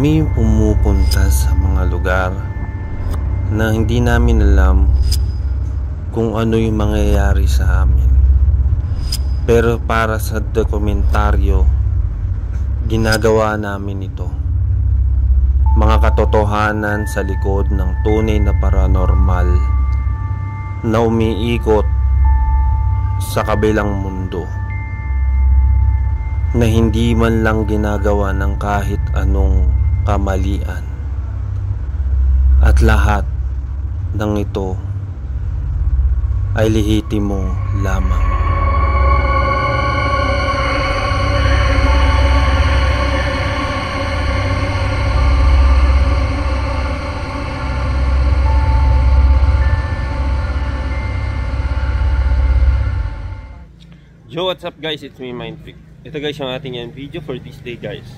Kami pumupunta sa mga lugar na hindi namin alam kung ano yung mangyayari sa amin. Pero para sa dokumentaryo, ginagawa namin ito. Mga katotohanan sa likod ng tunay na paranormal na umiikot sa kabilang mundo, na hindi man lang ginagawa ng kahit anong kamalian. At lahat ng ito ay lehitimo lamang. Yo, what's up guys? It's me, Mindfreak. Ito guys yung ating video for this day guys.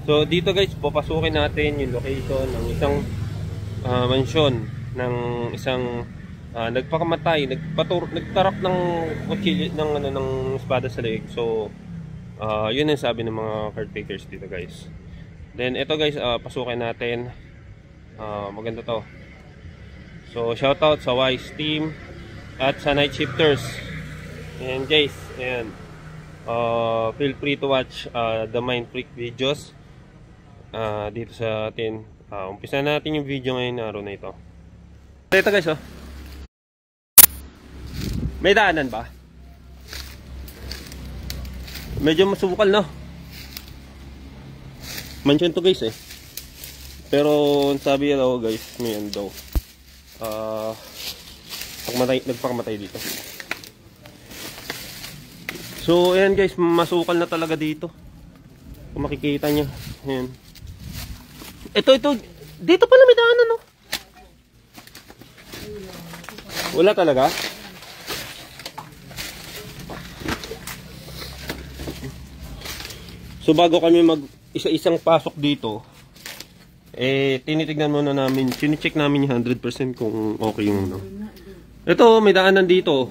So dito guys, papasukin natin yung location ng isang mansyon ng isang nagpakamatay, nagtarak ng kutsilyo ng espada sa leeg. So yun ang sabi ng mga caretakers dito guys. Then ito guys, pasukin natin. Maganda to. So shoutout sa Wise team at sa Night Shifters. And guys, ayan. Feel free to watch the Mindfreak videos dito sa atin. Umpisa natin yung video ngayon na araw na ito. Ito guys, oh. May daanan ba? Medyo masubukal, no? Mansion to guys, eh. Pero sabi daw guys, may ano daw, nagpakamatay dito. So ayan guys, masukal na talaga dito. Kung makikita nyo, ayan. Ito, dito pala may daanan, no? Wala talaga? So bago kami mag isa-isang pasok dito, tinitignan muna namin, sine-check namin yung 100% kung okay yung ano. Ito, may daanan dito.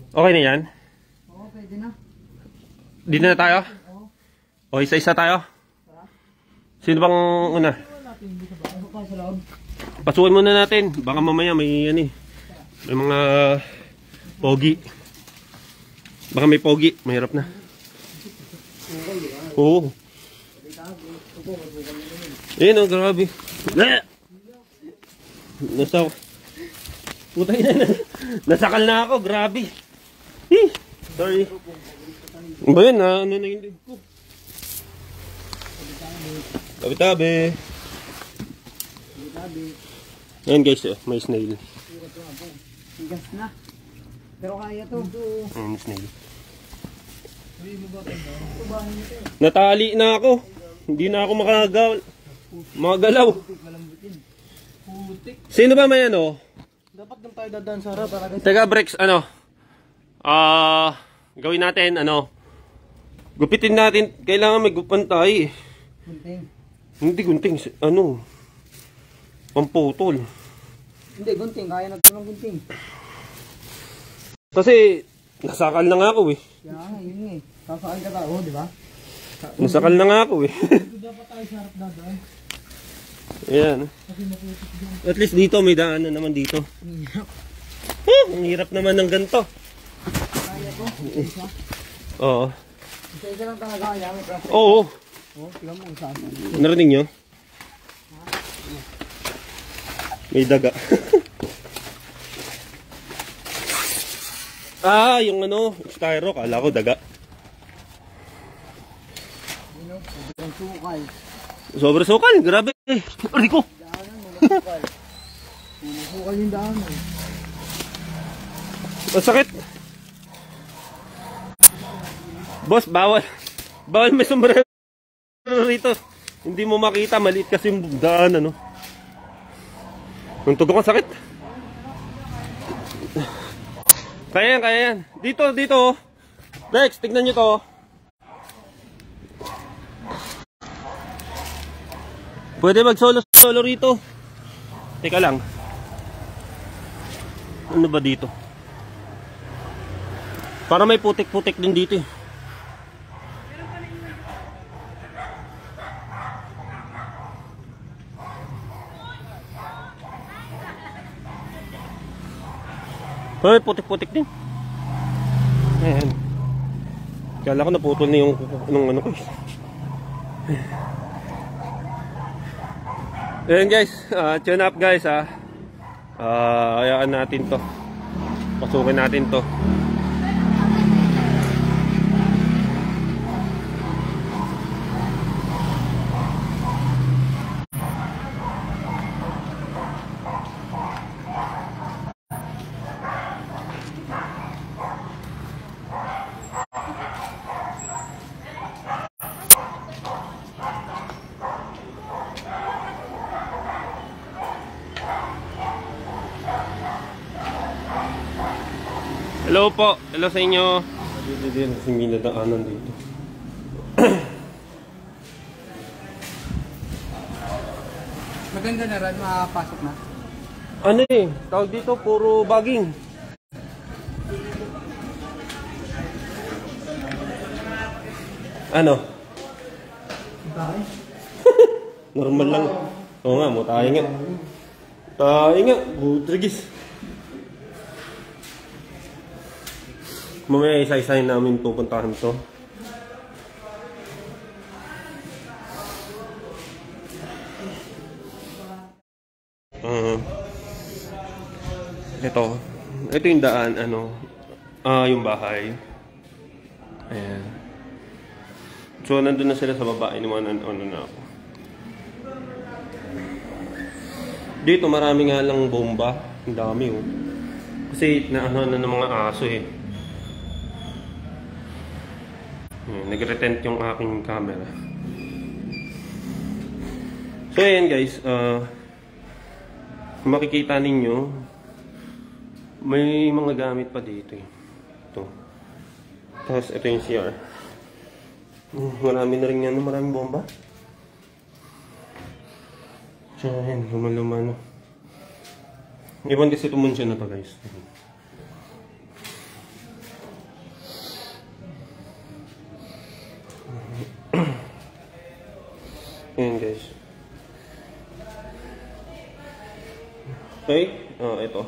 Okay na yan? Di na tayo? O isa-isa tayo? Sino bang una? Pasukin muna natin. Baka mamaya may may mga pogi. Baka may pogi. Mahirap na. Oo. Ayun, oh, grabe. Nasakal na ako. Grabe. Sorry. Ba yun, ano na yung leg ko? Tabi-tabi. Ayan guys, may snail. Gas na. Pero kaya to. Ayan, snail. Natali na ako. Hindi na ako magalaw. Sino ba may ano? Dapat nang tayo dadaan sa harap para guys. Teka, Brex, ano? Gawin natin, gupitin natin. Kailangan may gupan tayo, eh. Gunting. Hindi gunting, pamputol. Hindi, gunting. Kaya natin ng gunting. Kasi, nasakal na nga ako, eh. Kaya yun nga, eh. Sasakal ka tao, di ba? Nasakal na nga ako, eh. Dapat tayo sa harap dadaan. Ayan. At least dito, may daanan naman dito. Ang hirap naman ng ganito. Kaya ko? Isa? Oo. Isa lang talaga kaya. Oo. Oo, tignan mo saan. Narinig nyo? May daga. Yung styro. Kala ko daga. Sobrang sukal. Sobrang sukal. Grabe. Aray ko. Daanan, sukal. Sukal yung daanan. Masakit. Boss, bawal may sombrero rito. Hindi mo makita, maliit kasi yung daan, Yung tugok ang sakit. Kaya yan. Dito. Lex, tignan nyo to. Pwede mag solo rito. Teka lang. Ano ba dito? Para may putik-putik din dito, eh. Ay, putik-putik din. Ayan. Kala ko naputol na yung ano ko. Ayan guys, tune up guys ha. Hayaan natin to. Pasukin natin to. Hello po, hello sa inyo. Dito kasi may nadaanan dito. Maganda na rin, makapasok na. Ano eh, tawag dito puro baging. Ano? Normal lang. Oo nga, mo tayo nga. Tayo nga, butrigis. Mamaya isa-isahin namin pupuntahan to. Ito yung daan, yung bahay. Ayan. So, nandun na sila sa baba, iniwanan na ako. Dito, marami nga lang bomba. Ang dami, oh. Kasi, naano na ng mga aso, eh. Nag-retent yung aking camera. So ayan guys, makikita ninyo may mga gamit pa dito eh. Ito. Tapos ito yung CR. Marami na rin yan, maraming bomba. So ayan, luman-luman. Ibang kasi tumunsya na to guys. Ayan guys. Okay, ito.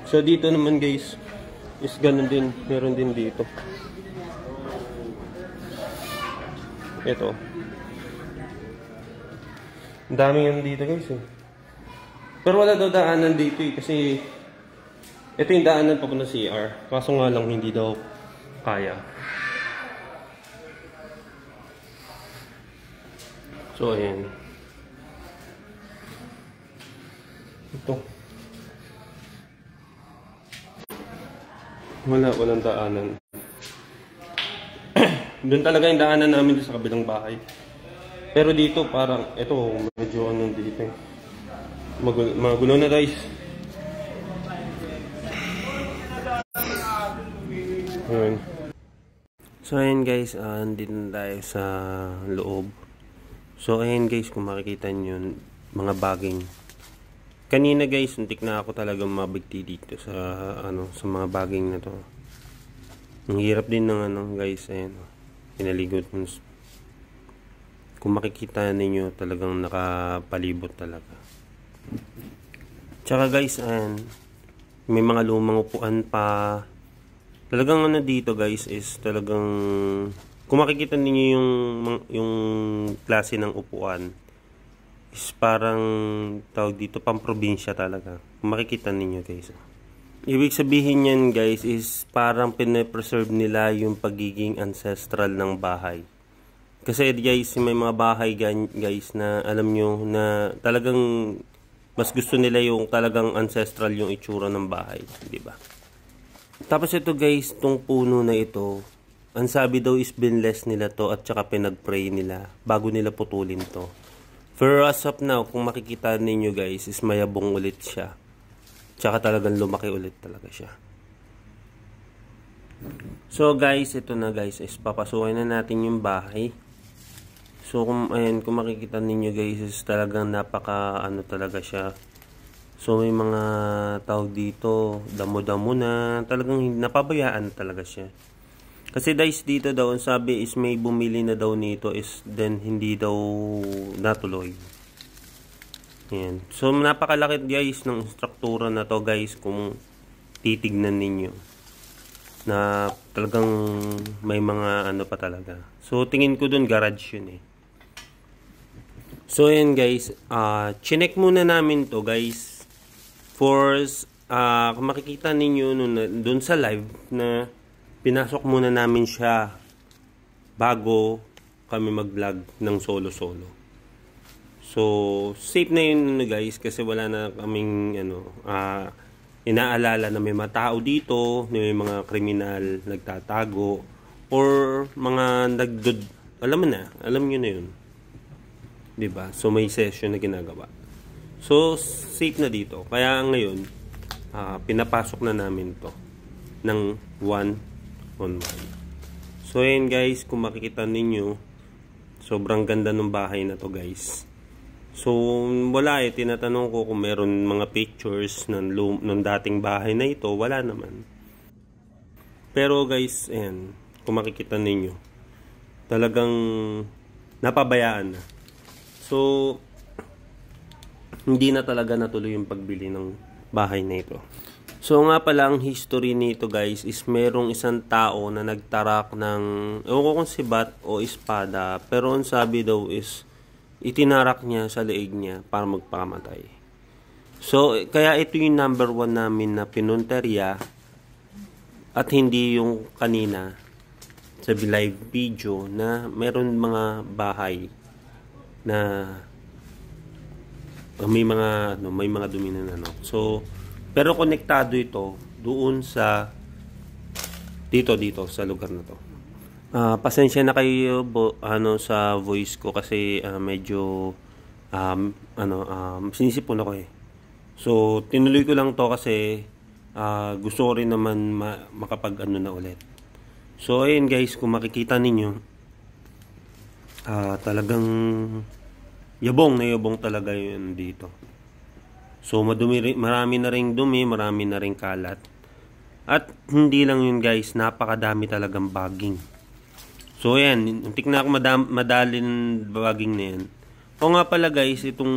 So dito naman guys is ganun din, meron din dito. Ito. Ang dami yan dito guys eh. Pero wala daw daanan dito eh kasi ito yung daanan papunta CR. Kaso nga lang hindi daw kaya. So ayan. Ito. Walang daanan. Doon talaga yung daanan namin sa kabilang bahay. Pero dito parang, ito medyo dito eh. Magulo na guys. Ayan. So ayan guys, andito na tayo sa loob. So ayan guys, kung makikita nyo mga baging. Kanina guys, untik na ako talagang mabigti dito sa sa mga baging na to. Ang hirap din ng guys, ayan. Pinaligot mo. Kung makikita ninyo talagang nakapalibot talaga. Tsaka guys, ayan, may mga lumang upuan pa. Talagang dito guys is talagang kung makikita niyo yung klase ng upuan is parang tawag dito pamprobinsya talaga. Kung makikita niyo guys. Ibig sabihin yan guys is parang pine-preserve nila yung pagiging ancestral ng bahay. Kasi guys, may mga bahay guys na alam nyo na talagang mas gusto nila yung talagang ancestral yung itsura ng bahay, di ba? Tapos ito guys, itong puno na ito, ang sabi daw is binless nila to at saka pinag-pray nila bago nila putulin to. For as of now, kung makikita ninyo guys, is mayabong ulit siya. Tsaka talagang lumaki ulit talaga siya. So guys, ito na guys, is papasukin na natin yung bahay. So kung makikita ninyo guys, is talagang napaka talaga siya. So may mga tawag dito, damo-damo na, talagang napabayaan talaga siya. Kasi guys dito daw, ang sabi is may bumili na daw nito is then hindi daw natuloy. Ayan. So, napakalaki guys ng struktura na to guys kung titignan ninyo. Na talagang may mga ano pa talaga. So, tingin ko dun garage yun eh. So, ayan guys. Chinek muna namin to guys. First, kung makikita ninyo dun sa live na pinasok muna namin siya bago kami mag-vlog ng solo-solo. So, safe na yun guys kasi wala na kaming inaalala na may mga tao dito, na may mga kriminal nagtatago or mga alam niyo na yun. 'Di ba? So may session na ginagawa. So safe na dito. Kaya ngayon, pinapasok na namin 'to ng one on one. So ayan guys, kung makikita ninyo, sobrang ganda ng bahay na 'to guys. So, wala eh. Tinatanong ko kung meron mga pictures ng dating bahay na ito. Wala naman. Pero guys, ayan. Kung makikita ninyo, talagang napabayaan na. So, hindi na talaga natuloy yung pagbili ng bahay na ito. So, nga pala ang history nito guys is merong isang tao na nagtarak ng, ewan ko kung sibat o espada. Pero ang sabi daw is, itinarak niya sa leeg niya para magpakamatay. So, kaya ito yung number 1 namin na pinunteriya at hindi yung kanina sa live video na meron mga bahay na may mga dumi na ano. So, pero konektado ito doon sa dito sa lugar na to. Pasensya na kayo sa voice ko kasi medyo sinisipon ako eh. So tinuloy ko lang to kasi gusto ko rin naman makapag na ulit. So ayun guys, kung makikita ninyo, talagang yabong talaga yun dito. So marami na ring dumi, marami na ring kalat. At hindi lang yun guys, napakadami talagang bagging. So ayan, untik na ako madalin baging na yan. O nga pala guys, itong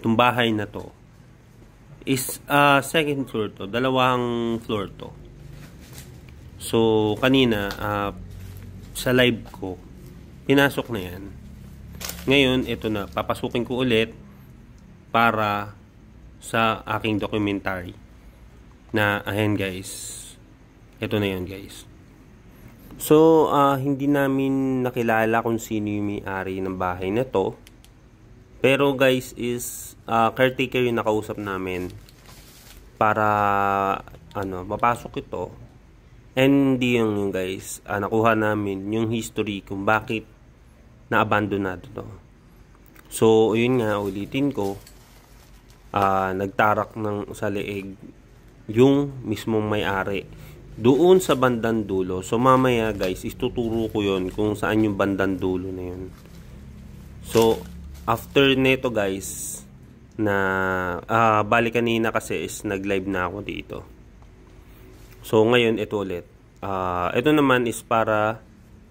itong bahay na to is second floor to, dalawang floor to. So kanina sa live ko pinasok na yan. Ngayon ito na, papasukin ko ulit para sa aking documentary na ayan guys. Ito na yun guys. So, hindi namin nakilala kung sino yung may-ari ng bahay na to. Pero guys is, caretaker yung nakausap namin para, mapasok ito. And hindi yung guys, nakuha namin yung history kung bakit na-abandonado to. So, yun nga, ulitin ko, nagtarak sa leeg yung mismong may-ari doon sa bandang dulo. So mamaya guys, istuturo ko yon kung saan yung bandang dulo na yun. So after nito guys, na bali kanina kasi is nag live na ako dito. So ngayon ito ulit, ito naman is para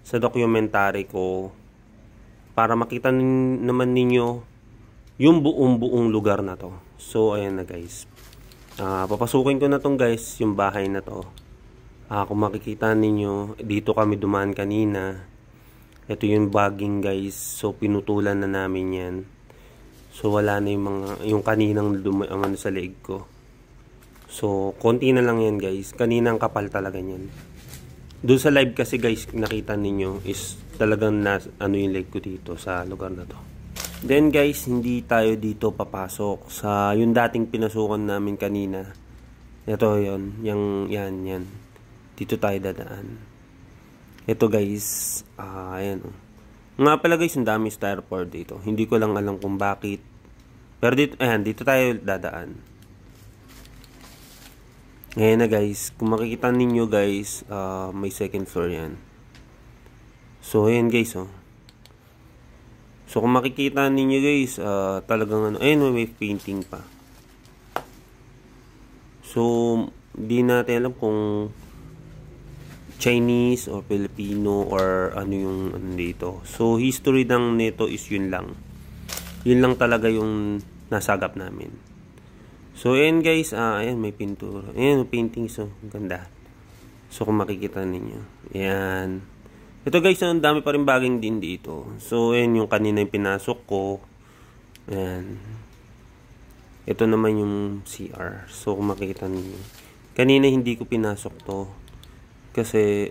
sa documentary ko, para makita naman ninyo yung buong lugar na to. So ayan na guys, papasukin ko na tong guys yung bahay na to. Kung makikita ninyo, dito kami dumaan kanina. Ito yung bagging guys. So pinutulan na namin yan. So wala na yung kaninang dumaan sa leeg ko. So konti na lang yan guys. Kaninang kapal talaga yan. Doon sa live kasi guys, nakita ninyo is talagang yung leg ko dito sa lugar na to. Then guys, hindi tayo dito papasok sa yung dating pinasukan namin kanina. Ito yon, yan. Dito tayo dadaan. Ito guys, ayan. Nga pala guys, ang dami styrofoam dito. Hindi ko lang alam kung bakit. Pero dito, ayan, dito tayo dadaan. Ngayon na guys, kung makikita ninyo guys, may second floor yan. So ayan guys, oh. So kung makikita ninyo guys, talagang ayun, may painting pa. So, di natin alam kung Chinese or Filipino or ano yung ano dito. So history ng nito is yun lang. Yun lang talaga yung nasagap namin. So ayan guys, ayan may pintura. Ayan painting, so ganda. So kung makikita ninyo. Ayan. Ito guys, ang dami pa rin baging din dito. So ayan yung kanina yung pinasok ko. Ayan. Ito naman yung CR. So kung makikita ninyo. Kanina hindi ko pinasok to. Kasi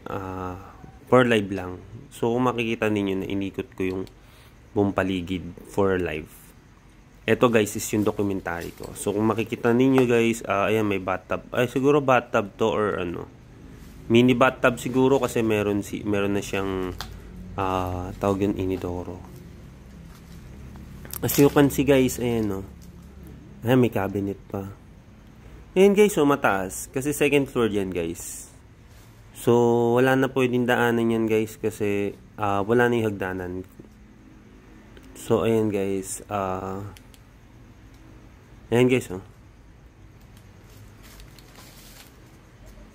for live lang. So kung makikita ninyo na inikot ko yung buong paligid for live. Ito guys is yung documentary ko. So kung makikita ninyo guys, ayan may bathtub. Ay siguro bathtub to or ano. Mini bathtub siguro kasi meron na siyang tawag yun inidoro. As you can see guys, ayan o. Ayan may cabinet pa. Ayan guys, so mataas. Kasi second floor yan guys. So wala na pwedeng daanan yan guys kasi wala na yung hagdanan. So ayan guys, ayan guys, oh.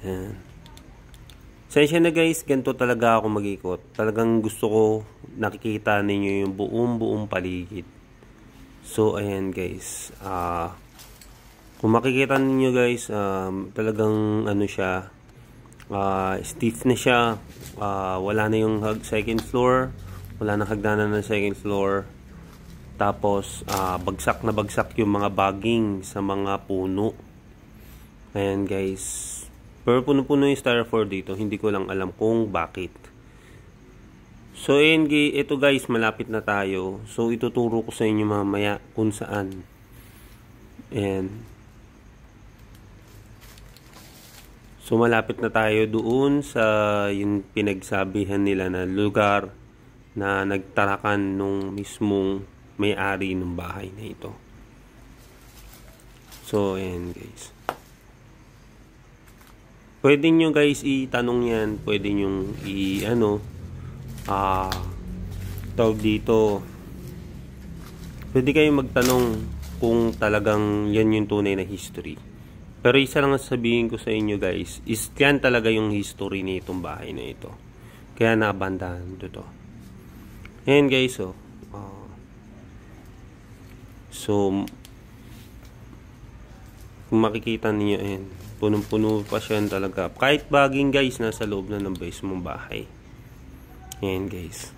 Ayan. Sensya na guys, ganito talaga ako mag-ikot. Talagang gusto ko nakikita ninyo yung buong paligid. So ayan guys, kung makikita ninyo guys, talagang ano siya, stiff na siya. Wala na yung second floor, wala na hagdanan ng second floor. Tapos bagsak na bagsak yung mga baging sa mga puno. Ayan guys, pero puno-puno yung styrofoam dito. Hindi ko lang alam kung bakit. So ayan, ito guys, malapit na tayo. So ituturo ko sa inyo mamaya kung saan. Ayan. So malapit na tayo doon sa yung pinagsabihan nila na lugar na nagtarakan nung mismong may-ari ng bahay na ito. So ayan guys. Pwede nyo guys itanong yan. Pwede nyo tawag dito. Pwede kayong magtanong kung talagang yan yung tunay na history. Pero isa lang sabihin ko sa inyo guys, is yan talaga yung history na itong bahay na ito. Kaya nabandahan to. Ayan guys, oh. So kung makikita niyo, ayan, punong-puno pa siya talaga. Kahit baging guys, nasa loob na ng mismong bahay. Ayan guys.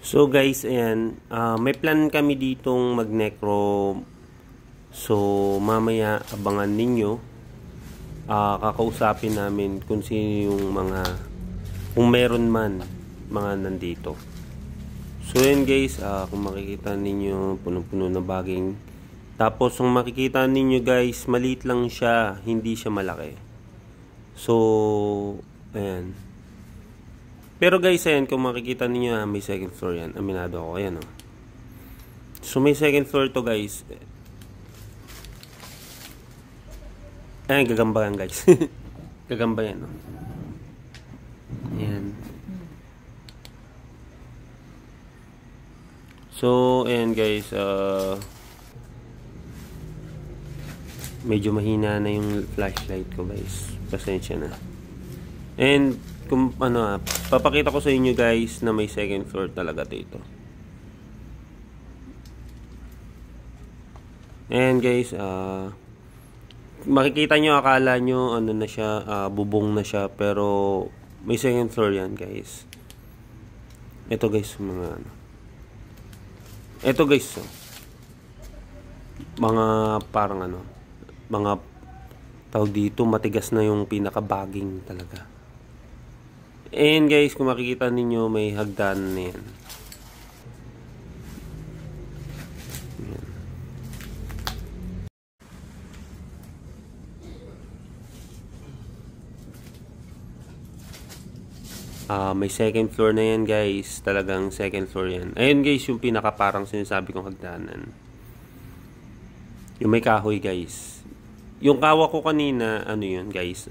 So guys, ayan, may plan kami ditong mag-necro. So mamaya abangan ninyo. Kakausapin namin kung sino yung kung meron man mga nandito. So yan guys, kung makikita ninyo, punong-puno na baging. Tapos kung makikita ninyo guys, maliit lang siya, hindi siya malaki. So ayan. Pero guys, ayan, kung makikita ninyo, may second floor yan. Aminado ako, ayan o. So may second floor to guys. Ayan, gagamba yan guys. Gagamba yan o. Ayan. So ayan guys, medyo mahina na yung flashlight ko guys. Pasensya na. And kung papakita ko sa inyo guys na may second floor talaga dito. And guys, makikita nyo, akala nyo ano na siya, bubong na siya, pero may second floor yan guys. Ito guys, ito guys, mga parang mga tawag dito, matigas na yung pinakabaging talaga. And guys, kung makikita ninyo, may hagdan na yan. May second floor na yan guys. Talagang second floor yan. Ayun guys, yung pinaka parang sinasabi kong hagdanan. Yung may kahoy guys. Yung kawa ko kanina, ano yun guys,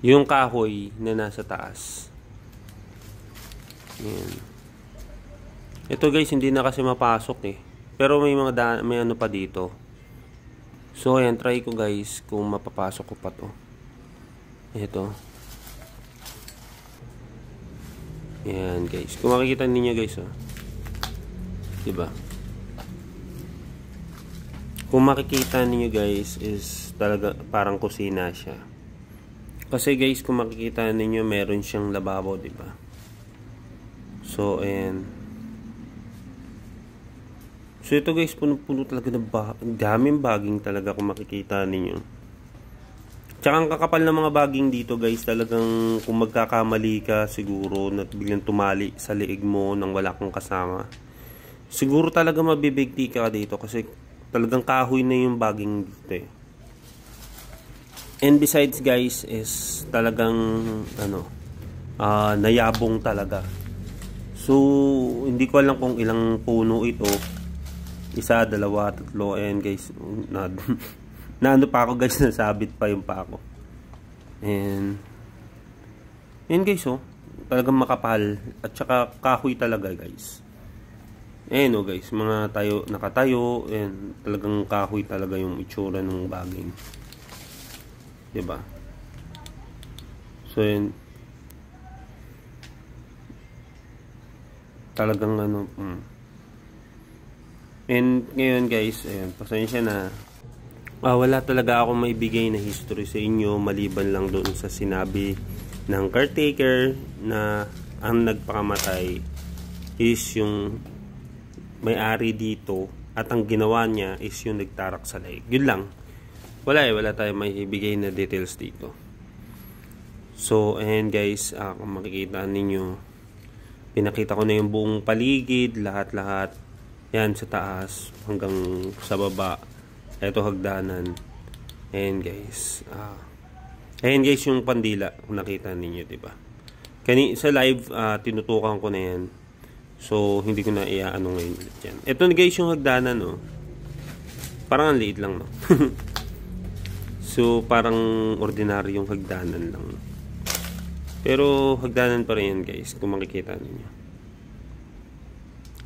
yung kahoy na nasa taas. Ayan. Ito guys, hindi na kasi mapasok eh. Pero may may ano pa dito. So ayan, try ko guys kung mapapasok ko pa to. Ito. Ayan guys. Kung makikita ninyo guys, oh. Diba? Kung makikita ninyo guys, is talaga parang kusina siya. Kasi guys, kung makikita ninyo, meron siyang lababo, diba? So, ayan. So, ito guys, puno-puno talaga ng daming baging talaga kung makikita ninyo. Tsaka ang kakapal ng mga baging dito guys, talagang kung magkakamali ka siguro na biglang tumali sa liig mo nang wala kang kasama, siguro talaga mabibigti ka dito kasi talagang kahoy na yung baging dito eh. And besides guys is talagang nayabong talaga. So hindi ko alam kung ilang puno ito. Isa, dalawa, tatlo. And guys, naano pa ako guys, nasabit pa yung pa ako. And guys, oh, talagang makapal at saka kahoy talaga guys. Ayan oh guys, mga nakatayo, and talagang kahoy talaga yung itsura ng baging. Diba? So yun, talagang And ngayon guys, ayan, pasensya na. Wala talaga ako maibigay na history sa inyo maliban lang doon sa sinabi ng caretaker na ang nagpakamatay is yung may-ari dito at ang ginawa niya is yung nagtarak sa leeg. Yun lang. Wala tayong maibigay na details dito. So, and guys, kung makikita ninyo, pinakita ko na yung buong paligid, lahat-lahat. Yan sa taas hanggang sa baba. Ito hagdanan. And guys, yung pandila kung nakita ninyo, diba? Sa live, tinutukan ko na yan. So, hindi ko na iaano ngayon ulit yan. Ito guys yung hagdanan, no? Parang ang liit lang, no? So, parang ordinaryong hagdanan lang. Pero, hagdanan pa rin yan, guys, kung makikita ninyo.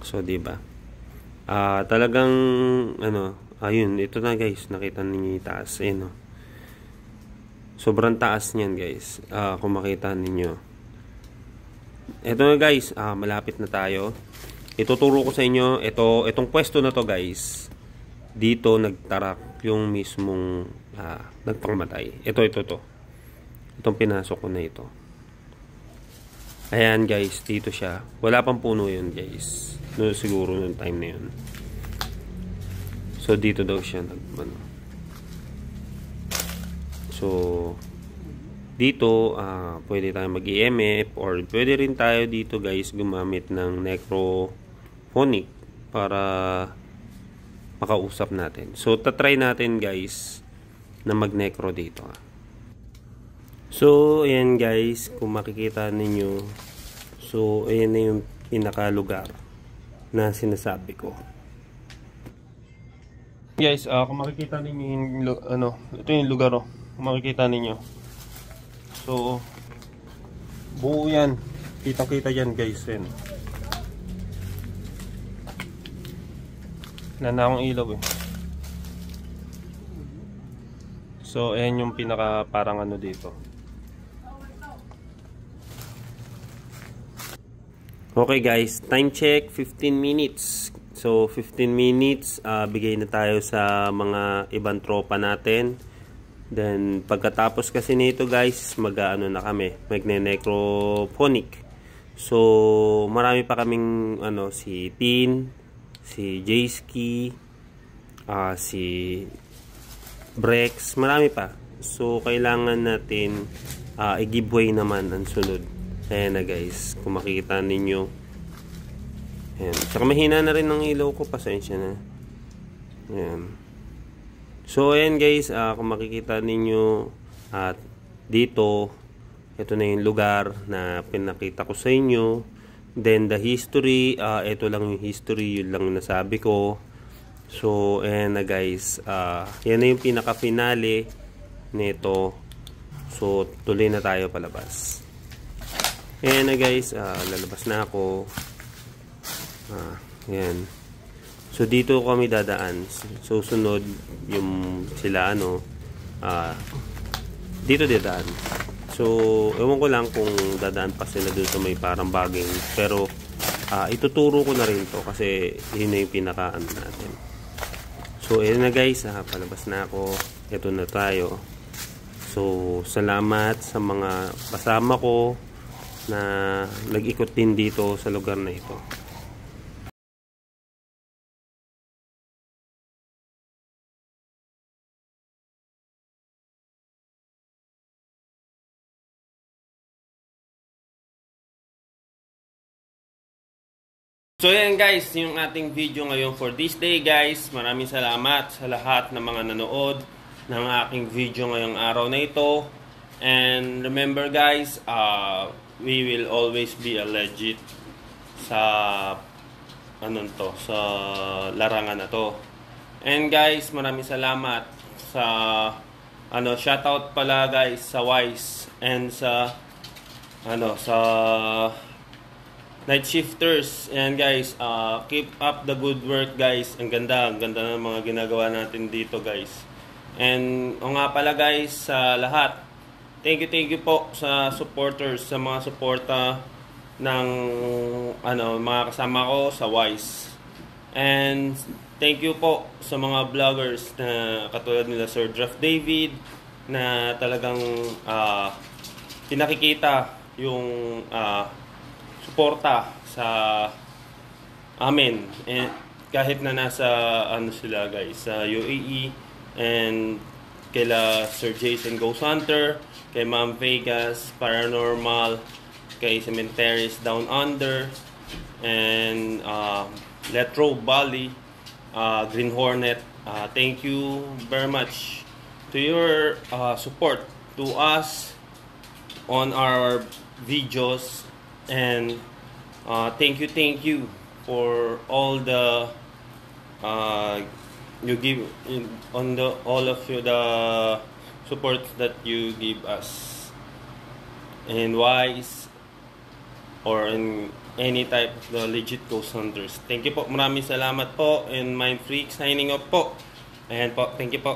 So, diba? Talagang, ayun, ito na guys, nakita ninyo yung taas. Ayun, no? Sobrang taas niyan, guys. Kung makita ninyo. Ito na guys, malapit na tayo. Ituturo ko sa inyo, itong pwesto na to guys. Dito nagtarak yung mismong nagpakamatay. Ito. Itong pinasok ko na ito. Ayan guys, dito siya. Wala pang puno yun guys. No, siguro noong time na yun. So dito daw siya So dito, pwede tayong mag-EMF or pwede rin tayo dito guys gumamit ng necrophonic para makausap natin. So, tatry natin guys na mag-necro dito. So, ayan guys, kung makikita ninyo, so, ayan na yung pinakalugar na sinasabi ko. Guys, kung makikita ninyo yung, ito yung lugar, oh. Kung makikita ninyo. So, buo yan. Kitang-kita yan guys. Yan. Wala na akong ilaw eh. So, ayan yung pinaka parang dito. Okay guys, time check, 15 minutes. So, 15 minutes, bigay na tayo sa mga ibang tropa natin. Then, pagkatapos kasi nito guys, na kami, magne-necrophonic. So, marami pa kaming, si Tin, si Jayski, si Brex, marami pa. So, kailangan natin i-giveaway naman ang sunod. Ayan na guys, kung makikita ninyo. Ayan. Saka mahina na rin ang ilaw ko, pasensya na. Ayan. So, ayan guys, kung makikita ninyo at dito, ito na yung lugar na pinakita ko sa inyo. Then, the history, ito lang yung history, yun lang nasabi ko. So, ayan na guys, yan na yung pinaka-finale nito. So, tuloy na tayo palabas. Ayan na guys, lalabas na ako. Ayan. So, dito kami dadaan. So, sunod yung sila, dito dadaan. So, ewan ko lang kung dadaan pa sila doon sa may parang baging. Pero, ituturo ko na rin to kasi yun na yung pinakaan natin. So, ayun na guys, palabas na ako. Ito na tayo. So, salamat sa mga kasama ko na nag-ikot din dito sa lugar na ito. So yan guys, yung ating video ngayon for this day guys. Maraming salamat sa lahat ng mga nanood ng aking video ngayong araw na ito. And remember guys, we will always be a legit sa sa larangan na to. And guys, maraming salamat sa shoutout pala guys sa Wise and sa sa night shifters. And guys, keep up the good work guys. Ang ganda ng mga ginagawa natin dito guys. And nga pala guys, sa lahat, thank you po sa supporters, sa mga suporta ng mga kasama ko sa Wise. And thank you po sa mga vloggers na katulad nila Sir Draft David na talagang pinakikita yung suporta sa amin, and kahit na nasa sila guys sa UAE, and kila Sir Jason Ghost Hunter, kay Ma'am Vegas Paranormal, kay Cemeteries Down Under, and Letro Bali, Green Hornet. Thank you very much to your support to us on our videos. And thank you for all the you give on all of you the support that you give us in Wise or in any type of the legit ghost hunters. Thank you po, maraming salamat po, and Mind Freak signing off po. Ayan po, thank you po.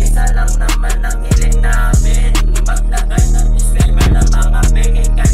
Isa lang naman ang hiling namin, ipaglagay ng disclaimer ng mga bigay.